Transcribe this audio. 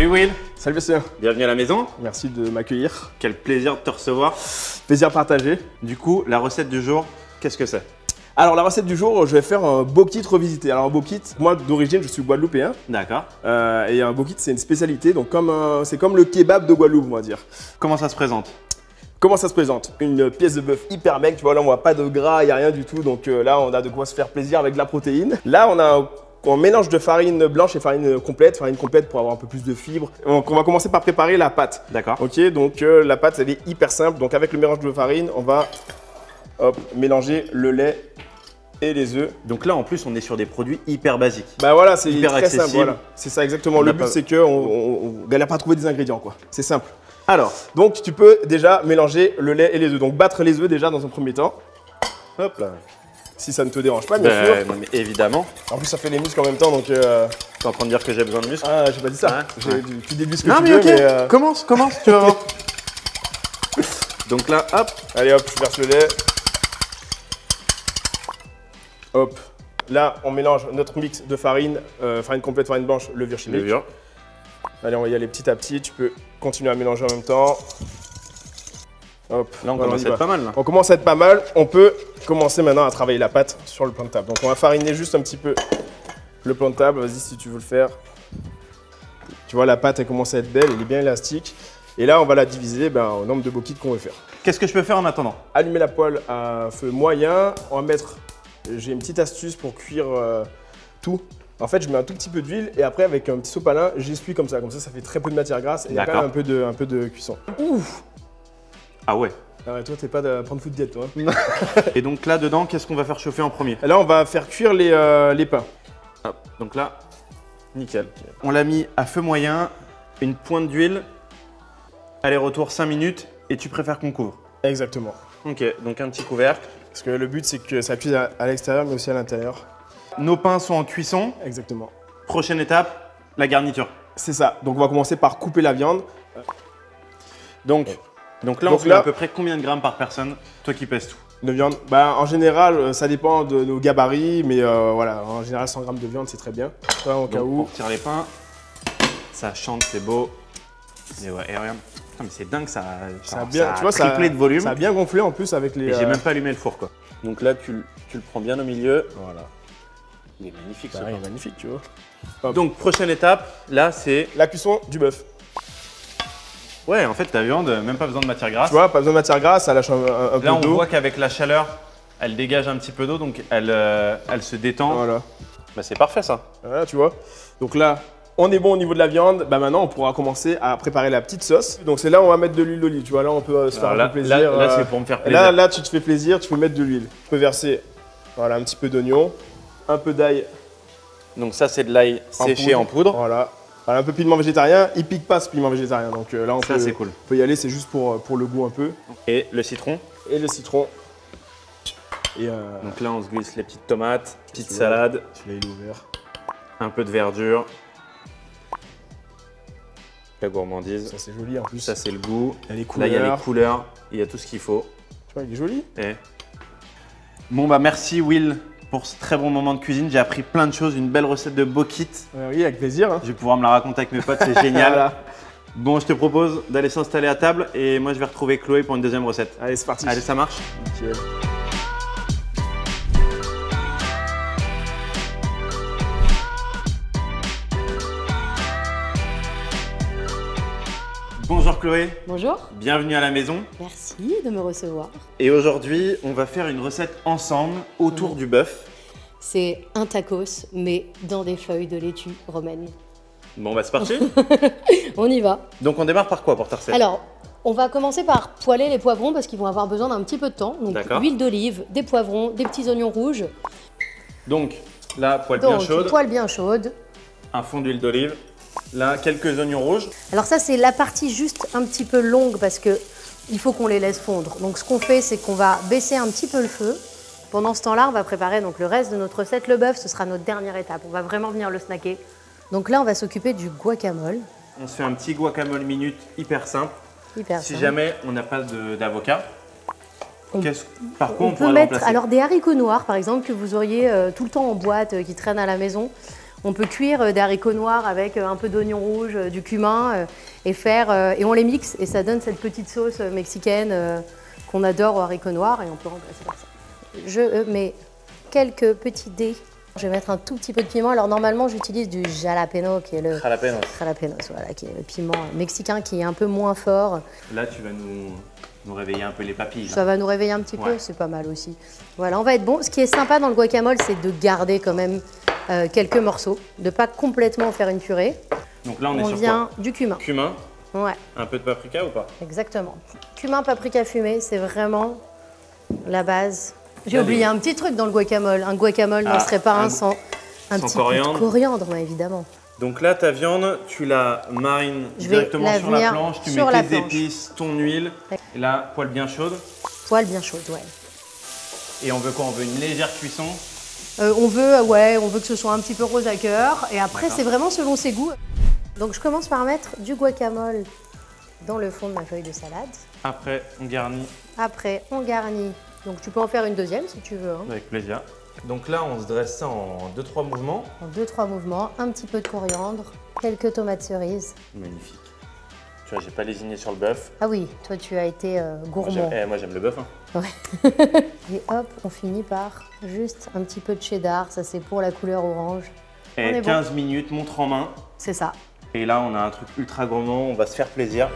Salut Will. Salut Bastien. Bienvenue à la maison. Merci de m'accueillir. Quel plaisir de te recevoir. Plaisir partagé. Du coup, la recette du jour, qu'est-ce que c'est? Alors la recette du jour, je vais faire un bokit revisité. Alors un bokit, moi d'origine je suis guadeloupéen. D'accord. Et un bokit c'est une spécialité, donc c'est comme le kebab de Guadeloupe on va dire. Comment ça se présente? Comment ça se présente? Une pièce de bœuf hyper maigre, tu vois là on voit pas de gras, il n'y a rien du tout. Donc là on a de quoi se faire plaisir avec de la protéine. Là on a un mélange de farine blanche et farine complète pour avoir un peu plus de fibres. Donc on va commencer par préparer la pâte. D'accord. Ok, donc la pâte elle est hyper simple. Donc avec le mélange de farine, on va mélanger le lait et les œufs. Donc là en plus on est sur des produits hyper basiques. Bah voilà, c'est hyper très accessible. simple. Voilà. C'est ça exactement. Le but c'est qu'on ne galère pas à trouver des ingrédients quoi. C'est simple. Alors, donc tu peux déjà mélanger le lait et les œufs. Donc battre les œufs déjà dans un premier temps. Hop là. Si ça ne te dérange pas, bien sûr. Non, mais évidemment. En plus, ça fait les muscles en même temps, donc. Tu es en train de dire que j'ai besoin de muscles? Ah, j'ai pas dit ça. Ouais. Tu déduis ce que Non, tu mais veux, ok. mais. Commence, tu vas voir. Donc là, hop. Allez, hop, je verse le lait. Hop. Là, on mélange notre mix de farine, farine complète, farine blanche, levure chimique. Levure. Allez, on va y aller petit à petit. Tu peux continuer à mélanger en même temps. Hop. Là, on commence à être pas mal. Là. On commence à être pas mal. On peut commencer maintenant à travailler la pâte sur le plan de table. Donc, on va fariner juste un petit peu le plan de table. Vas-y, si tu veux le faire. Tu vois, la pâte, elle commence à être belle. Elle est bien élastique. Et là, on va la diviser au nombre de bokits qu'on veut faire. Qu'est-ce que je peux faire en attendant? Allumer la poêle à feu moyen. On va mettre. J'ai une petite astuce pour cuire tout. En fait, je mets un tout petit peu d'huile et après, avec un petit sopalin, j'essuie comme ça. Comme ça fait très peu de matière grasse et il y a quand même un peu de cuisson. Ouf! Ah ouais. Ah ouais, toi, t'es pas de prendre foot diète, toi. Et donc là, dedans, qu'est-ce qu'on va faire chauffer en premier? Là, on va faire cuire les pains. Hop. Donc là, nickel. On l'a mis à feu moyen, une pointe d'huile, aller-retour 5 minutes et tu préfères qu'on couvre? Exactement. Ok, donc un petit couvercle. Parce que le but, c'est que ça cuise à l'extérieur, mais aussi à l'intérieur. Nos pains sont en cuisson. Exactement. Prochaine étape, la garniture. C'est ça. Donc, on va commencer par couper la viande. Donc là, on fait à peu près combien de grammes par personne? Toi qui pèses tout. De viande, en général, ça dépend de nos gabarits, mais voilà, en général, 100 grammes de viande, c'est très bien. Ça, au cas où. On retire les pains. Ça chante, c'est beau. Et ouais, et regarde. Putain, mais c'est dingue, ça a bien, tu vois, triplé de volume. Ça a bien gonflé en plus avec les. Et j'ai même pas allumé le four, quoi. Donc là, tu le prends bien au milieu. Voilà. Il est magnifique, ce Il pain. est magnifique, tu vois. Hop. Donc, prochaine étape, là, c'est la cuisson du bœuf. Ouais, en fait, ta viande, même pas besoin de matière grasse. Tu vois, pas besoin de matière grasse, ça lâche un peu d'eau. Là, on voit qu'avec la chaleur, elle dégage un petit peu d'eau, donc elle se détend. Voilà. Bah, c'est parfait, ça. Voilà, tu vois. Donc là, on est bon au niveau de la viande. Maintenant, on pourra commencer à préparer la petite sauce. Donc c'est là où on va mettre de l'huile d'olive. Tu vois, là, on peut se faire un peu plaisir. Là, c'est pour me faire plaisir. Là, tu te fais plaisir, tu peux mettre de l'huile. Tu peux verser voilà, un petit peu d'oignon, un peu d'ail. Donc ça, c'est de l'ail séché en poudre. Voilà. Voilà, un peu piment végétarien, il pique pas ce piment végétarien, donc là on peut y aller, c'est juste pour le goût un peu. Et le citron. Et le citron. Et donc là on se glisse les petites tomates, petite salade. Celui-là il est ouvert. Un peu de verdure. La gourmandise. Ça c'est joli en plus. Ça c'est le goût. Il y a les couleurs. Là il y a les couleurs, il y a tout ce qu'il faut. Tu vois, il est joli. Et... Bon bah merci Will pour ce très bon moment de cuisine. J'ai appris plein de choses, une belle recette de bokit. Oui, avec plaisir. Hein. Je vais pouvoir me la raconter avec mes potes, c'est génial. Voilà. Bon, je te propose d'aller s'installer à table et moi je vais retrouver Chloé pour une deuxième recette. Allez, c'est parti. Allez, ça marche. Nickel. Bonjour Chloé. Bonjour. Bienvenue à la maison. Merci de me recevoir. Et aujourd'hui, on va faire une recette ensemble autour du bœuf. C'est un tacos, mais dans des feuilles de laitue romaine. Bon, bah c'est parti. On y va. Donc on démarre par quoi pour ta recette? Alors, on va commencer par poêler les poivrons parce qu'ils vont avoir besoin d'un petit peu de temps. Donc, huile d'olive, des poivrons, des petits oignons rouges. Donc, là, poêle bien chaude. Poêle bien chaude. Un fond d'huile d'olive. Là, quelques oignons rouges. Alors ça, c'est la partie juste un petit peu longue parce que il faut qu'on les laisse fondre. Donc ce qu'on fait, c'est qu'on va baisser un petit peu le feu. Pendant ce temps-là, on va préparer donc le reste de notre recette. Le bœuf, ce sera notre dernière étape. On va vraiment venir le snacker. Donc là, on va s'occuper du guacamole. On se fait un petit guacamole minute hyper simple. Si jamais on n'a pas d'avocat, par quoi on peut pourrait le mettre remplacer? alors des haricots noirs, par exemple, que vous auriez tout le temps en boîte, qui traînent à la maison. On peut cuire des haricots noirs avec un peu d'oignon rouge, du cumin et on les mixe et ça donne cette petite sauce mexicaine qu'on adore aux haricots noirs et on peut remplacer par ça. Je mets quelques petits dés. Je vais mettre un tout petit peu de piment. Alors normalement j'utilise du jalapeno qui est le jalapenos, voilà, qui est le piment mexicain qui est un peu moins fort. Là tu vas nous réveiller un peu les papilles. Ça va nous réveiller un petit peu, c'est pas mal aussi. Voilà, on va être bon. Ce qui est sympa dans le guacamole, c'est de garder quand même quelques morceaux, de pas complètement faire une purée. Donc là on est sur vient du cumin. Cumin. Ouais. Un peu de paprika ou pas? Exactement. Cumin, paprika fumé, c'est vraiment la base. J'ai oublié un petit truc dans le guacamole. Un guacamole n'en serait pas un sans un petit coriandre. Peu de coriandre, ouais, évidemment. Donc là, ta viande, tu la marines directement sur la planche, tu mets tes épices, ton huile, et là, poêle bien chaude. Poêle bien chaude, ouais. Et on veut quoi? On veut une légère cuisson? On veut que ce soit un petit peu rose à cœur, et après, c'est vraiment selon ses goûts. Donc je commence par mettre du guacamole dans le fond de ma feuille de salade. Après, on garnit. Après, on garnit. Donc tu peux en faire une deuxième si tu veux. Hein. Avec plaisir. Donc là, on se dresse ça en 2-3 mouvements. En 2-3 mouvements, un petit peu de coriandre, quelques tomates cerises. Magnifique. Tu vois, j'ai pas lésiné sur le bœuf. Ah oui, toi tu as été gourmand. Moi j'aime le bœuf. Hein. Ouais. Et hop, on finit par juste un petit peu de cheddar, ça c'est pour la couleur orange. Et 15 minutes, montre en main. C'est ça. Et là, on a un truc ultra gourmand, on va se faire plaisir.